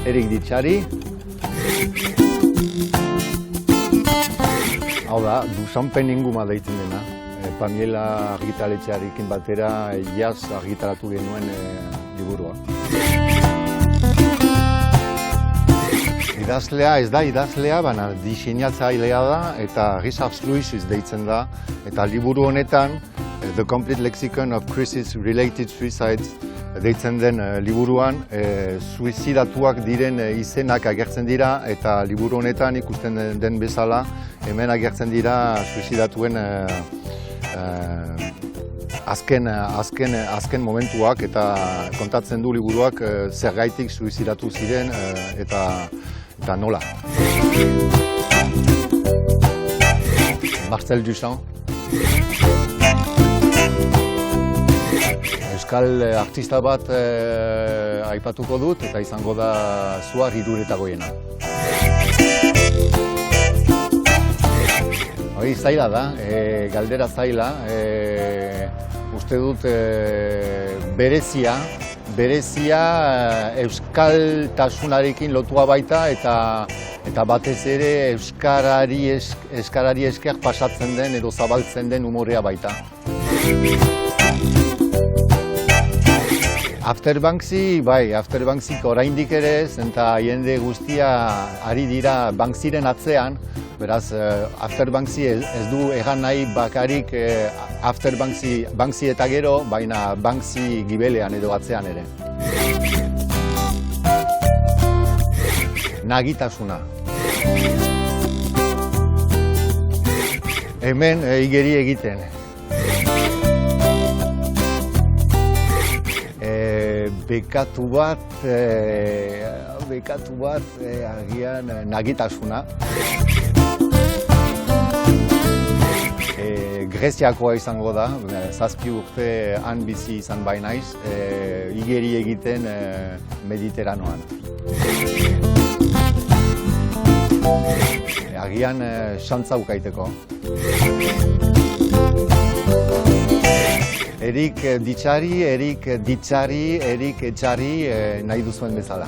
Erik Ditxari. Hau da, Dusanpen inguma deitzen dena. Pamiela argitaletxearekin batera jaz argitaratu genuen liburua. Idazlea ez da idazlea, baina diseinatzailea da eta Richard Luisius deitzen da. Eta liburu honetan, The Complete Lexicon of Crisis-Related Suicides deitzen den liburuan, suizidatuak diren izenak agertzen dira eta liburu honetan ikusten den bezala hemen agertzen dira suizidatuen azken momentuak eta kontatzen du liburuak zergaitik suizidatu ziren eta nola. Marcel Duchamp. Euskal artista bat aipatuko dut eta izango da Zuar Iruretagoiena. Hori zaila da, galdera zaila. Uste dut berezia euskaltasunarekin lotua baita eta batez ere euskarari esker pasatzen den edo zabaltzen den umorea baita. After Banksy, bai, After Banksy oraindik ere ez, eta jende guztia ari dira Banksyren atzean, beraz, After Banksy ez du egan nahi bakarik After Banksy eta gero, baina Banksy gibelean edo atzean ere. Nagitasuna. Hemen igeri egiten. Bekatu bat agian nagitasuna. Greziakoa izango da, 7 urte han bizi izan bainaiz, igeri egiten Mediterranoan. Agian xantza ukaiteko. Erik Ditxari, Erik Etxari nahi duzuen bezala.